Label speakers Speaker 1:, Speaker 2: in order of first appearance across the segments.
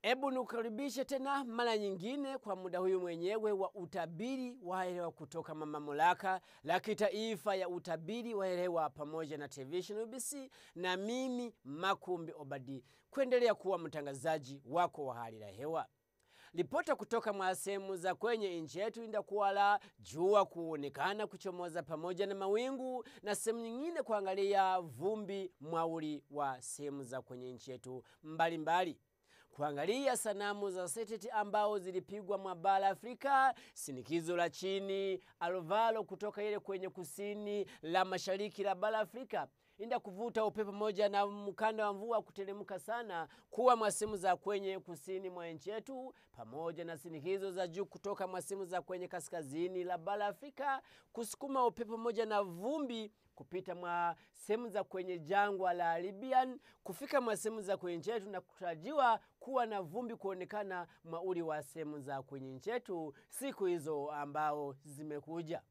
Speaker 1: Ebu nukaribishe tena mara nyingine kwa muda huyu mwenyewe wa utabiri wa hewa kutoka mamlaka la kitaifa ya utabiri wa hewa pamoja na television UBC, na mimi Makumbi Obadi kuendelea kuwa mtangazaji wako wa hali ya hewa. Ripota kutoka mwasemu za kwenye nchi yetu indakuwa la jua kuonekana kuchomoza pamoja na mawingu, na sehemu nyingine kuangalia vumbi mwauli wa sehemu za kwenye nchi yetu mbalimbali. Kuangalia sanamu za satellite ambao zilipigwa mwa bara Afrika, sinikizo la chini alovalo kutoka ile kwenye kusini la mashariki la bara Afrika inda kuvuta upepo moja na mkanda wa mvua kuteremka sana kuwa mwasemu za kwenye kusini mwa nchi yetu, pamoja na sinikizo za juu kutoka mwasemu za kwenye kaskazini la bara Afrika kusukuma upepo moja na vumbi kupita mwa sehemu za kwenye jangwa la Arabian kufika mwa sehemu za kwenye nchi yetu, na kutarajiwa kuwa na vumbi kuonekana mwauli wa sehemu za kwenye nchi yetu siku hizo ambao zimekuja.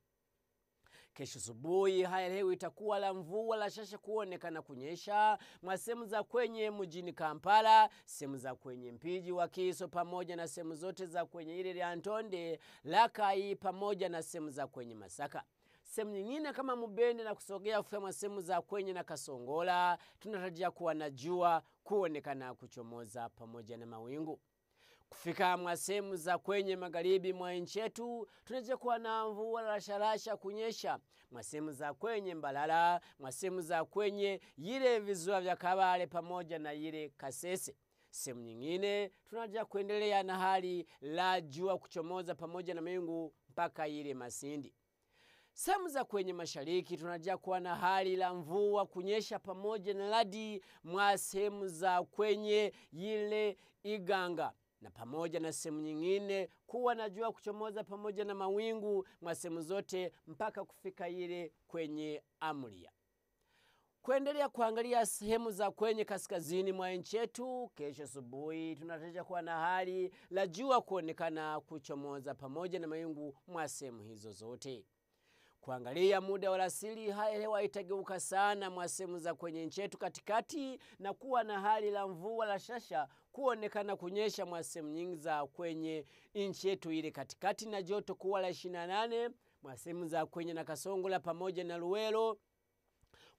Speaker 1: Kesho asubuhi hali ya hewa itakuwa la mvua la shasha kuonekana kunyesha mwa sehemu za kwenye mjini Kampala, sehemu za kwenye Mpiji wa Kiso pamoja na sehemu zote za kwenye ile ya Ntonde, Lakai pamoja na sehemu za kwenye Masaka. Sehemu nyingine kama Mubende na kusogea kufika sehemu za kwenye na Kasongola tunatarajia kuwa na jua kuonekana kuchomoza pamoja na mawingu. Kufika mwa sehemu za kwenye magharibi mwa nchi yetu tunatarajia kuwa na mvua la sharasha kunyesha mwa sehemu za kwenye Mbalala, mwa sehemu za kwenye ile visiwa vya Kabale pamoja na ile Kasese. Sehemu nyingine tunatarajia kuendelea na hali la jua kuchomoza pamoja na mawingu mpaka ile Masindi. Sehemu za kwenye mashariki tunatarajia kuwa na hali la mvua kunyesha pamoja na radi mwa sehemu za kwenye ile Iganga, na pamoja na sehemu nyingine kuwa na jua kuchomoza pamoja na mawingu mwa sehemu zote mpaka kufika ile kwenye Amuria. Kuendelea kuangalia sehemu za kwenye kaskazini mwa nchi yetu, kesho asubuhi tunatarajia kuwa na hali la jua kuonekana kuchomoza pamoja na mawingu mwa sehemu hizo zote. Kuangalia muda wa alasiri hali ya hewa itageuka sana mwa sehemu za kwenye nchi yetu katikati na kuwa na hali la mvua la shasha kuonekana kunyesha mwa sehemu nyingi za kwenye nchi yetu ile katikati, na joto kuwa la 28 mwa sehemu za kwenye na Kasongola pamoja na Luwelo,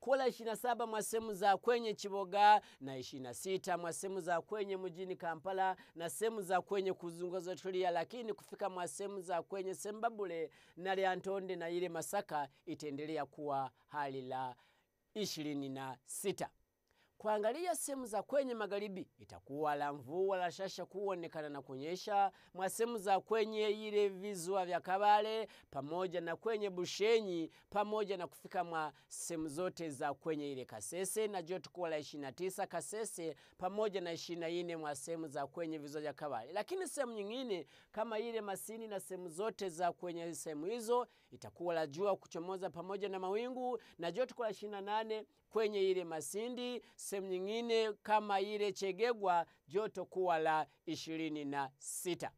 Speaker 1: kuwa la 27 mwa sehemu za kwenye Chiboga, na 26 mwa sehemu za kwenye mjini Kampala na sehemu za kwenye kuzunguza Tulia, lakini kufika mwa sehemu za kwenye Sembabule na Lyantonde na ile Masaka itaendelea kuwa hali la 26. Kuangalia sehemu za kwenye magharibi itakuwa la mvua la shasha kuonekana na kunyesha mwa sehemu za kwenye ile visiwa vya Kabale pamoja na kwenye Bushenyi pamoja na kufika mwa sehemu zote za kwenye ile Kasese, na joto kuwa la 29 Kasese pamoja na 24 mwa sehemu za kwenye visiwa vya Kabale. Lakini sehemu nyingine kama ile Masini na sehemu zote za kwenye sehemu hizo itakuwa la jua kuchomoza pamoja na mawingu na joto kuwa la 28 kwenye ile Masindi. Sehemu nyingine kama ile Chegegwa joto kuwa la 26.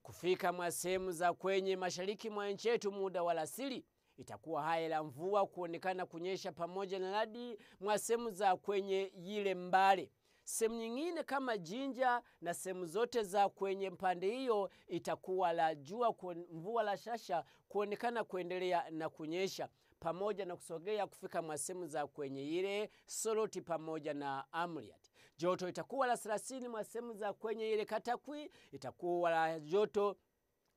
Speaker 1: Kufika mwa sehemu za kwenye mashariki mwa nchi yetu muda wa alasiri itakuwa hali la mvua kuonekana kunyesha pamoja na radi mwa sehemu za kwenye ile Mbale. Sehemu nyingine kama Jinja na sehemu zote za kwenye mpande hiyo itakuwa la jua mvua la shasha kuonekana kuendelea na kunyesha pamoja na kusogea kufika mwa sehemu za kwenye ile Soroti pamoja na Amriat. Joto itakuwa la 30 mwa sehemu za kwenye ile Katakwi, itakuwa la joto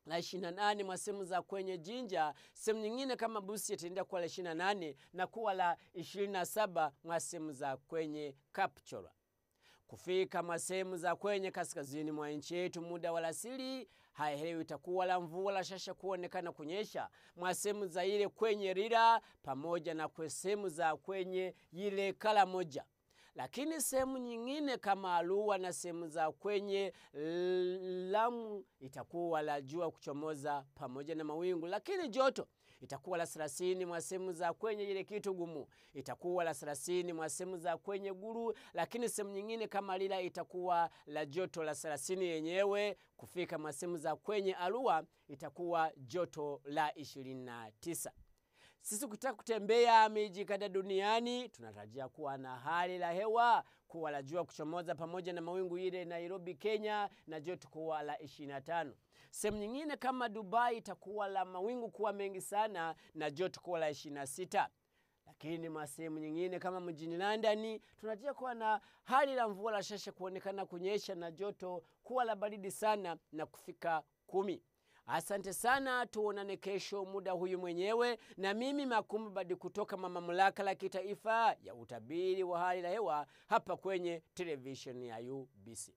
Speaker 1: la 28 mwa sehemu za kwenye Jinja. Sehemu nyingine kama Busia itaendelea kuwa la 28 na kuwa la 27 mwa sehemu za kwenye Kapchora. Kufika mwa sehemu za kwenye kaskazini mwa nchi yetu muda wa alasiri hali ya hewa itakuwa la mvua la shasha kuonekana kunyesha mwa sehemu za ile kwenye Rira pamoja na kwa sehemu za kwenye ile Kalamoja. Lakini sehemu nyingine kama Arua na sehemu za kwenye Lamu itakuwa la jua kuchomoza pamoja na mawingu, lakini joto itakuwa la 30 mwa sehemu za kwenye ile Kitugumu, itakuwa la 30 mwa sehemu za kwenye Gulu, lakini sehemu nyingine kama Lila itakuwa la joto la 30 yenyewe. Kufika mwa sehemu za kwenye Arua itakuwa joto la 29. Sisi kutaka kutembea miji kadha duniani, tunatarajia kuwa na hali la hewa kuwa la jua kuchomoza pamoja na mawingu ile Nairobi, Kenya, na joto kuwa la 25. Sehemu nyingine kama Dubai itakuwa la mawingu kuwa mengi sana na joto kuwa la 26. Lakini masehemu nyingine kama mjini London tunatarajia kuwa na hali la mvua la shasha kuonekana kunyesha na joto kuwa la baridi sana na kufika 10. Asante sana, tuonane kesho muda huyu mwenyewe, na mimi Makumba Badi kutoka mamlaka la kitaifa ya utabiri wa hali la hewa hapa kwenye television ya UBC.